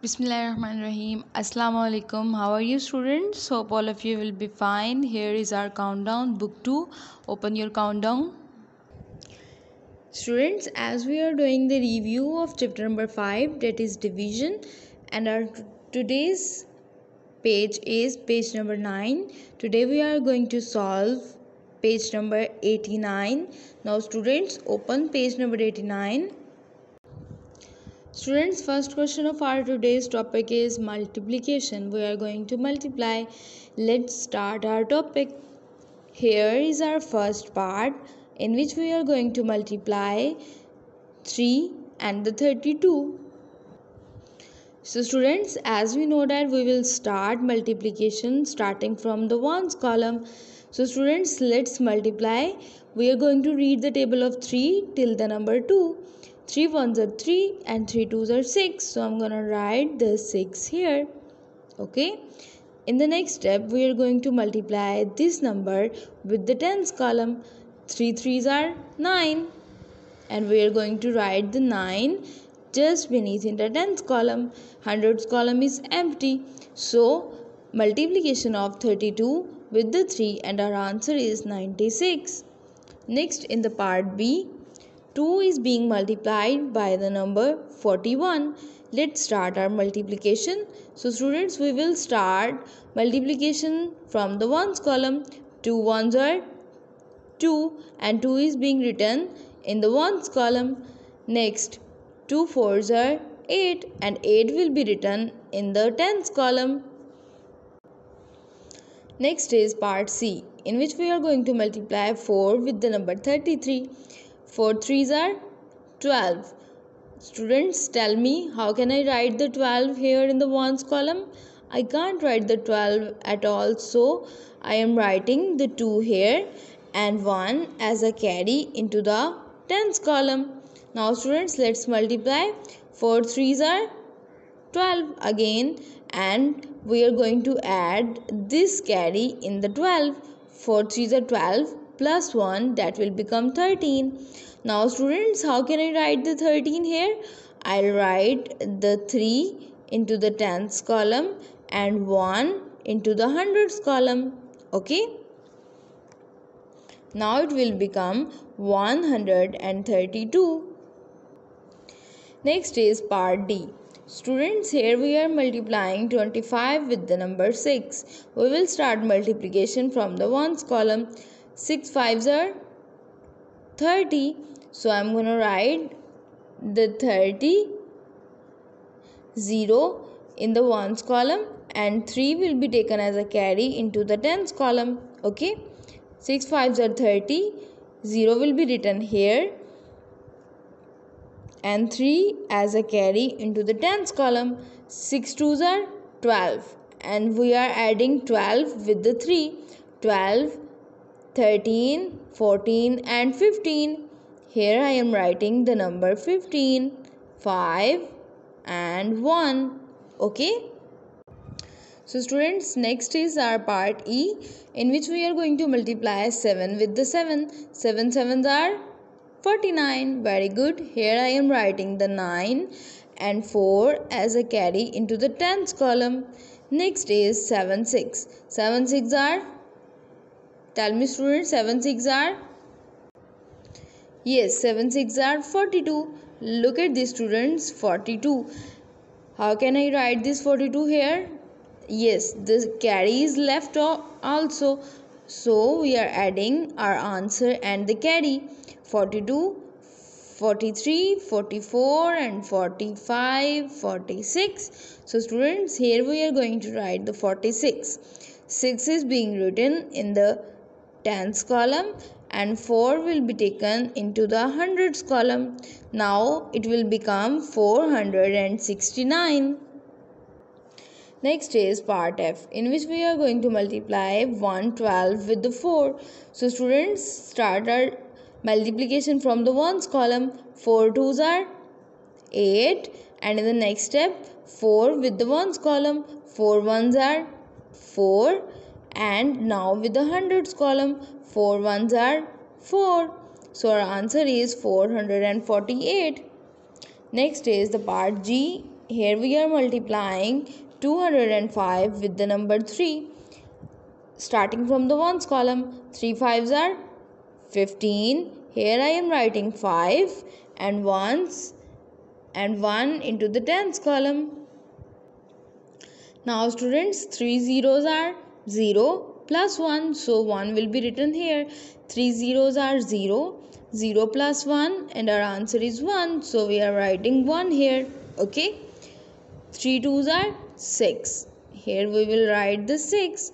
Bismillahirrahmanirrahim. Assalamu alaikum. How are you, students? Hope all of you will be fine. Here is our countdown. Book 2. Open your countdown. Students, as we are doing the review of chapter number 5, that is division, and our today's page is page number 9. Today we are going to solve page number 89. Now students, open page number 89. Students, first question of our today's topic is multiplication. We are going to multiply. Let's start our topic. Here is our first part in which we are going to multiply 3 and the 32. So students, as we know that we will start multiplication starting from the ones column. So students, let's multiply. We are going to read the table of 3 till the number 2. 3 ones are 3 and 3 twos are 6. So I'm going to write the 6 here. Okay. In the next step, we are going to multiply this number with the tens column. 3 threes are 9. And we are going to write the 9 just beneath in the tens column. Hundreds column is empty. So multiplication of 32 with the 3 and our answer is 96. Next, in the part B, 2 is being multiplied by the number 41. Let's start our multiplication. So students, we will start multiplication from the ones column. 2 ones are 2 and 2 is being written in the ones column. Next, 2 fours are 8 and 8 will be written in the tens column. Next is part C, in which we are going to multiply 4 with the number 33. 4 threes are 12. Students, tell me, how can I write the 12 here in the ones column? I can't write the 12 at all, so I am writing the 2 here and 1 as a carry into the tens column. Now students, let's multiply. 4 threes are 12 again, and we are going to add this carry in the 12. 4 threes are 12 plus 1, that will become 13. Now students, how can I write the 13 here? I'll write the 3 into the tens column and 1 into the hundreds column. Okay. Now it will become 132. Next is part D. Students, here we are multiplying 25 with the number 6. We will start multiplication from the ones column. 6 fives are 30. So I'm going to write the 30, 0 in the ones column and 3 will be taken as a carry into the tens column. Okay. 6 fives are 30, 0 will be written here and 3 as a carry into the tens column. 6 twos are 12 and we are adding 12 with the 3. 12, 13, 14 and 15. Here I am writing the number 15, 5 and 1. Okay. So students, next is our part E, in which we are going to multiply 7 with the 7. 7 sevens are 49. Very good. Here I am writing the 9 and 4 as a carry into the tens column. Next is 7 6. 7 6 are, tell me students, 7 6 are, yes, 7 6 are 42. Look at this students, 42. How can I write this 42 here? Yes, the carry is left also. So we are adding our answer and the carry. 42, 43, 44 and 45, 46. So students, here we are going to write the 46. 6 is being written in the tens column and 4 will be taken into the hundreds column. Now it will become 469. Next is part F, in which we are going to multiply 112 with the 4. So students, start our multiplication from the ones column. 4 twos are 8 and in the next step 4 with the ones column. 4 ones are 4 and now with the hundreds column 4 ones are 4. So our answer is 448. Next is the part G, here we are multiplying 205 with the number 3. Starting from the ones column, 3 fives are 15. Here I am writing 5 and ones and 1 into the tens column. Now students, 3 zeros are 0 plus 1, so 1 will be written here. 3 zeros are 0, 0 plus 1, and our answer is 1, so we are writing 1 here. Okay, 3 twos are 6. Here we will write the 6.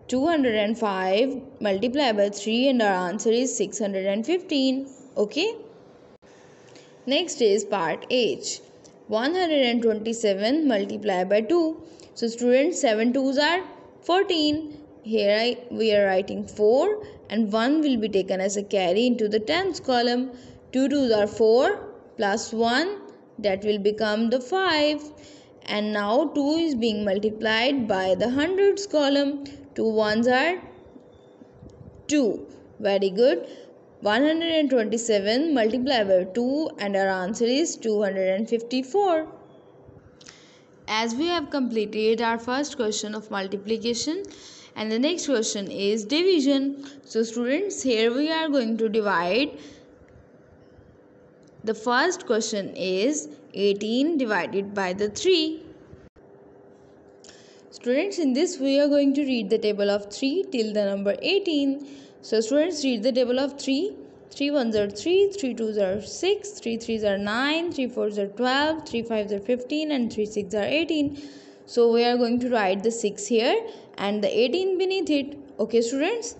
205 multiplied by 3 and our answer is 615. Okay. Next is part H. 127 multiplied by 2. So students, 7 twos are 14. Here we are writing 4 and 1 will be taken as a carry into the tens column. 2 twos are 4 plus 1, that will become the 5. And now 2 is being multiplied by the hundreds column. 2 ones are 2. Very good. 127 multiplied by 2 and our answer is 254. As we have completed our first question of multiplication, and the next question is division. So students, here we are going to divide. The first question is 18 divided by the 3. Students, in this we are going to read the table of 3 till the number 18. So students, read the table of 3. 3 ones are 3, 3 twos are 6, 3 threes are 9, 3 fours are 12, 3 fives are 15 and 3 sixes are 18. So we are going to write the 6 here and the 18 beneath it. Okay students?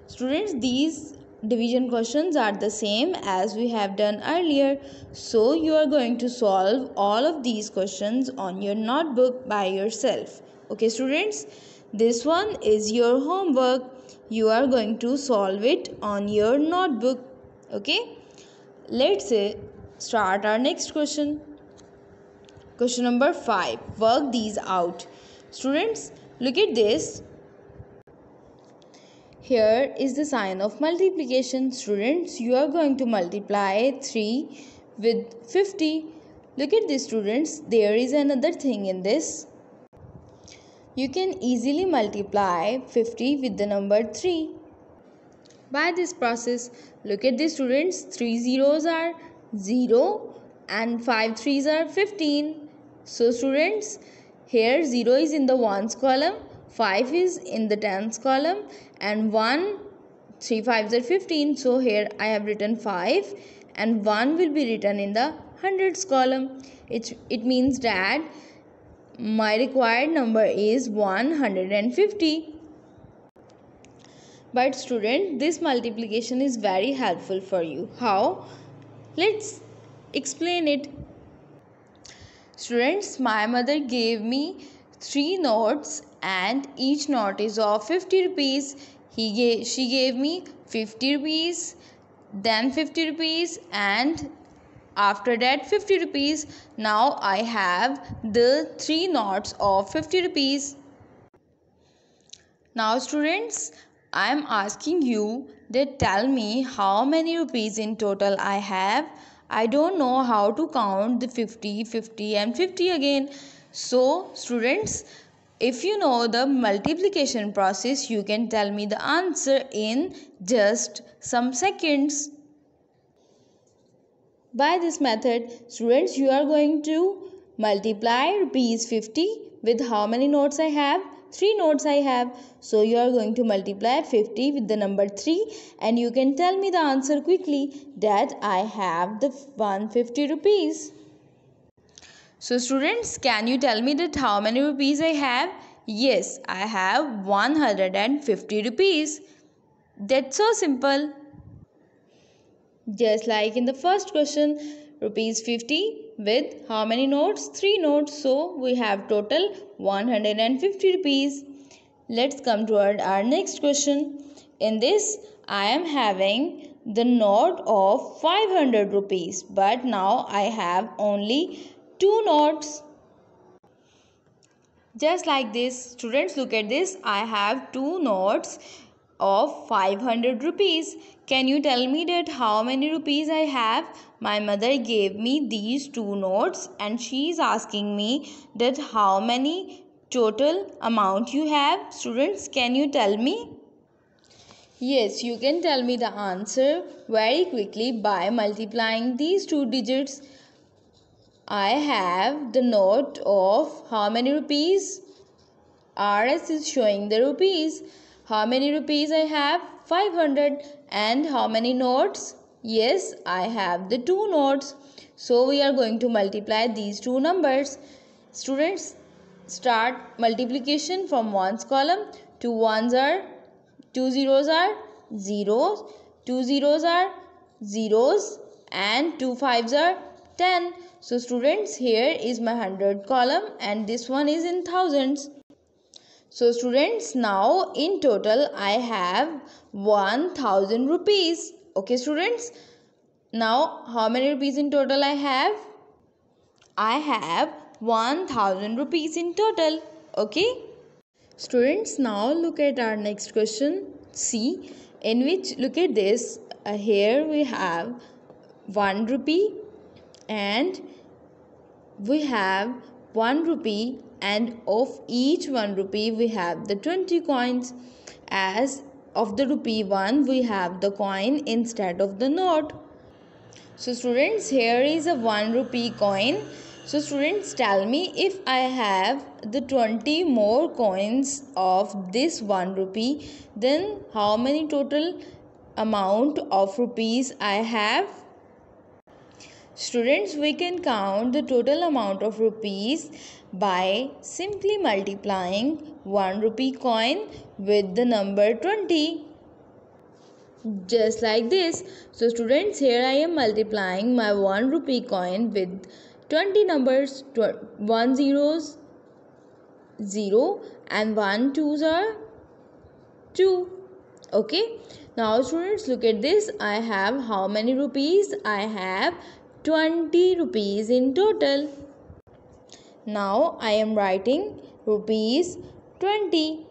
Students, these division questions are the same as we have done earlier. So you are going to solve all of these questions on your notebook by yourself. Okay students, this one is your homework. You are going to solve it on your notebook. Okay, let's start our next question. Question number 5. Work these out. Students, look at this. Here is the sign of multiplication. Students, you are going to multiply 3 with 50. Look at this students. There is another thing in this. You can easily multiply 50 with the number 3. By this process, look at the students, 3 zeros are 0 and 5 threes are 15. So students, here 0 is in the ones column, 5 is in the tens column and 3 fives are 15. So here I have written 5 and 1 will be written in the hundreds column. It means that my required number is 150. But student, this multiplication is very helpful for you. How? Let's explain it. Students, my mother gave me 3 notes and each note is of 50 rupees. She gave me 50 rupees, then 50 rupees and after that 50 rupees. Now I have the 3 notes of 50 rupees. Now students, I am asking you that tell me how many rupees in total I have. I don't know how to count the 50, 50 and 50 again. So students, if you know the multiplication process, you can tell me the answer in just some seconds. By this method, students, you are going to multiply rupees 50 with how many notes I have? 3 notes I have. So you are going to multiply 50 with the number 3 and you can tell me the answer quickly that I have the 150 rupees. So students, can you tell me that how many rupees I have? Yes, I have 150 rupees. That's so simple. Just like in the first question, rupees 50 with how many notes? 3 notes. So we have total 150 rupees. Let's come to our next question. In this, I am having the note of 500 rupees. But now I have only 2 notes. Just like this, students, look at this. I have 2 notes of 500 rupees. Can you tell me that how many rupees I have? My mother gave me these two notes and she is asking me that how many total amount you have. Students, can you tell me? Yes, you can tell me the answer very quickly by multiplying these two digits. I have the note of how many rupees? RS is showing the rupees. How many rupees I have? 500. And how many notes? Yes, I have the two notes. So we are going to multiply these two numbers. Students, start multiplication from ones column. Two ones are, two zeros are zeros, two zeros are zeros, and two fives are 10. So students, here is my hundred column and this one is in thousands. So students, now in total I have 1000 rupees. Okay students, now how many rupees in total I have? I have 1000 rupees in total. Okay students, now look at our next question C, in which, look at this, here we have 1 rupee and we have 1 rupee, and of each 1 rupee we have the 20 coins. As of the rupee 1 we have the coin instead of the note. So students, here is a 1 rupee coin. So students, tell me, if I have the 20 more coins of this 1 rupee, then how many total amount of rupees I have? Students, we can count the total amount of rupees by simply multiplying 1 rupee coin with the number 20. Just like this. So students, here I am multiplying my 1 rupee coin with 20 numbers. 1 zeros 0 and 1 twos are 2. Okay, now students, look at this. I have how many rupees? I have 20 rupees in total. Now I am writing rupees 20.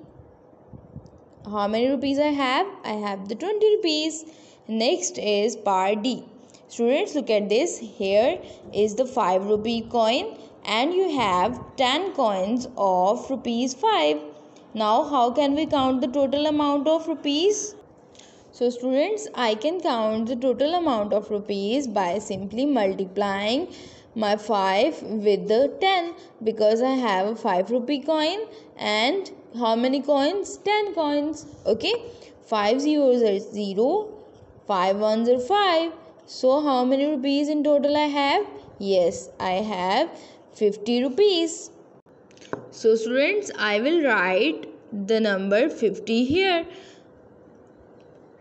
How many rupees I have? I have the 20 rupees. Next is part D. Students, look at this. Here is the 5 rupee coin and you have 10 coins of rupees 5. Now how can we count the total amount of rupees? So students, I can count the total amount of rupees by simply multiplying my 5 with the 10, because I have a 5 rupee coin and how many coins? 10 coins. Okay, 5 zeros are 0, 5 ones are 5. So how many rupees in total I have? Yes, I have 50 rupees. So students, I will write the number 50 here.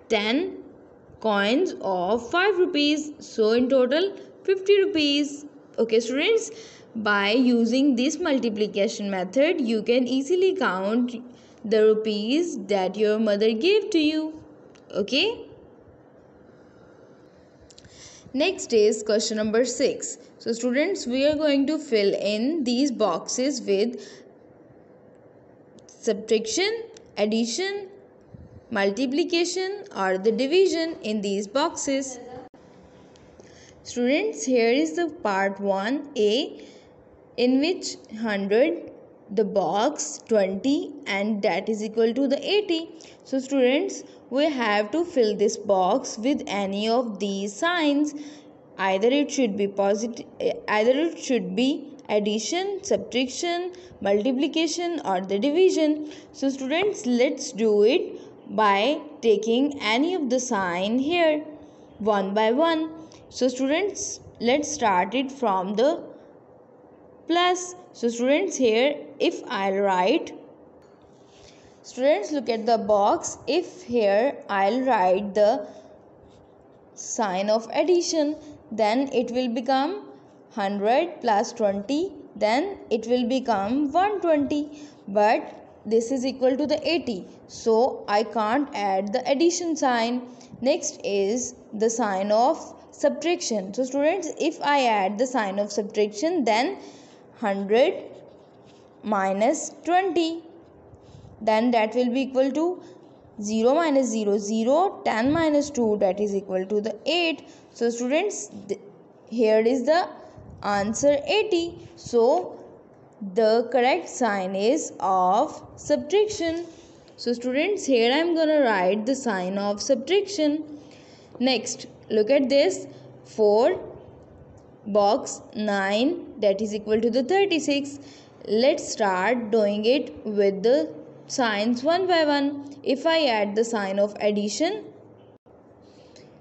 10 coins of 5 rupees. So in total 50 rupees. Okay students, by using this multiplication method, you can easily count the rupees that your mother gave to you. Okay. Next is question number 6. So students, we are going to fill in these boxes with subtraction, addition, multiplication or the division in these boxes. Students, here is the part 1A, in which 100, the box 20 and that is equal to the 80. So students, we have to fill this box with any of these signs. Either it should be positive, either it should be addition, subtraction, multiplication or the division. So students, let's do it by taking any of the sign here one by one. So students, let's start it from the plus. So students, here if I'll write, students look at the box, if here I'll write the sign of addition, then it will become 100 plus 20, then it will become 120, but this is equal to the 80, so I can't add the addition sign. Next is the sign of subtraction. So students, if I add the sign of subtraction, then 100 minus 20, then that will be equal to 0 minus 0, 0. 10 minus 2, that is equal to the 8. So students, here is the answer 80. So the correct sign is of subtraction. So students, here I am gonna write the sign of subtraction. Next, look at this. 4 box 9, that is equal to the 36. Let's start doing it with the signs one by one. If I add the sign of addition,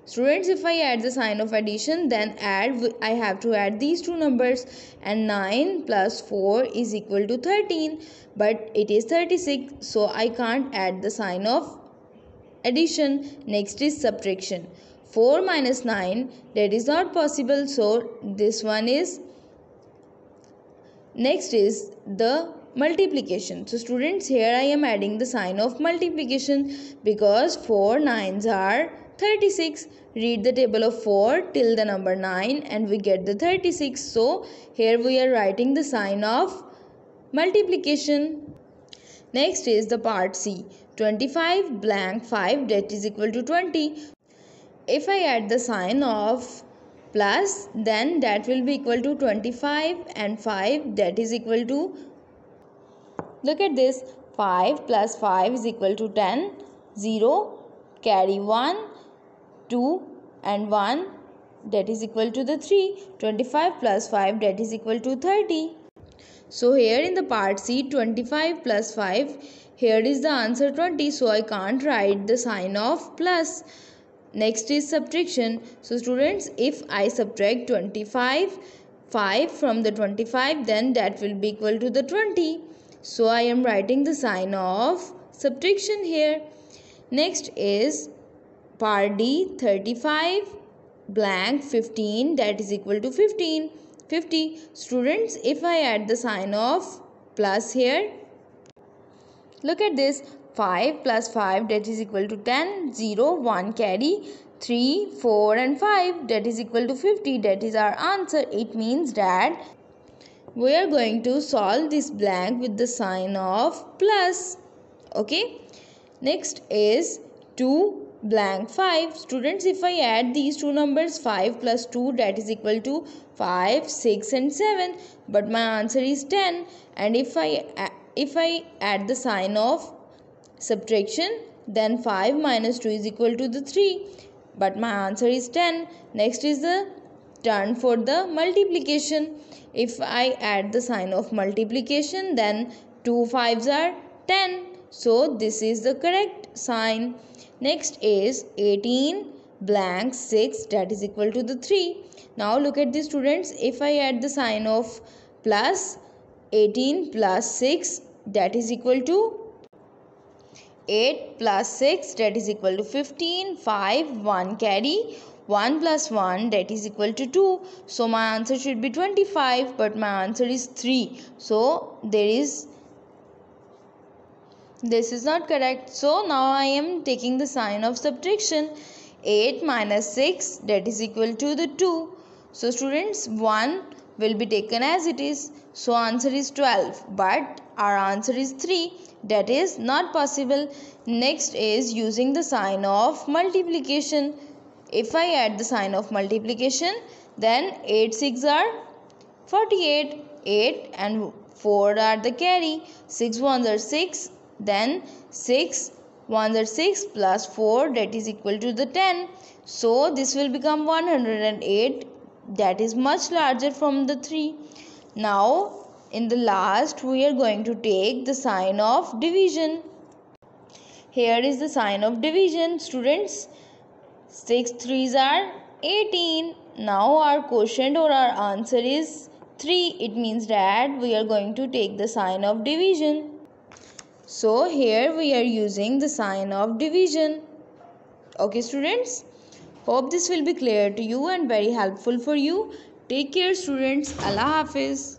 students, if I add the sign of addition, then I have to add these two numbers, and 9 plus 4 is equal to 13, but it is 36, so I can't add the sign of addition. Next is subtraction. 4 minus 9, that is not possible, so this one is. Next is the multiplication. So students, here I am adding the sign of multiplication because 4 9s are 36. Read the table of 4 till the number 9 and we get the 36. So here we are writing the sign of multiplication. Next is the part C. 25 blank 5, that is equal to 20. If I add the sign of plus, then that will be equal to 25 and 5, that is equal to, look at this, 5 plus 5 is equal to 10, 0, carry 1, 2 and 1, that is equal to the 3, 25 plus 5, that is equal to 30. So here in the part C, 25 plus 5, here is the answer 20, so I can't write the sign of plus. Next is subtraction. So students, if I subtract 5 from the 25, then that will be equal to the 20. So I am writing the sign of subtraction here. Next is part D. 35 blank 15, that is equal to 50. Students, if I add the sign of plus here, look at this. 5 plus 5, that is equal to 10, 0, 1 carry, 3, 4 and 5, that is equal to 50. That is our answer. It means that we are going to solve this blank with the sign of plus. Okay. Next is 2 blank 5. Students, if I add these two numbers, 5 plus 2, that is equal to 5, 6 and 7. But my answer is 10. And if I add the sign of subtraction, then 5 minus 2 is equal to the 3, but my answer is 10. Next is the turn for the multiplication. If I add the sign of multiplication, then 2 5s are 10, so this is the correct sign. Next is 18 blank 6, that is equal to the 3. Now look at the students, if I add the sign of plus, 18 plus 6, that is equal to 8 plus 6, that is equal to 15, 5, 1 carry, 1 plus 1, that is equal to 2. So my answer should be 25, but my answer is 3. So this is not correct. So now I am taking the sign of subtraction. 8 minus 6, that is equal to the 2. So students, 1 will be taken as it is. So answer is 12, but our answer is 3. That is not possible. Next is using the sign of multiplication. If I add the sign of multiplication, then 8 6 are 48. 8 and 4 are the carry. 6 1s are 6. Then 6 1s are 6 plus 4, that is equal to the 10. So this will become 108. That is much larger from the 3. Now in the last, we are going to take the sign of division. Here is the sign of division. Students, 6 3s are 18. Now our quotient or our answer is 3. It means that we are going to take the sign of division. So here we are using the sign of division. Okay students, hope this will be clear to you and very helpful for you. Take care students. Allah Hafiz.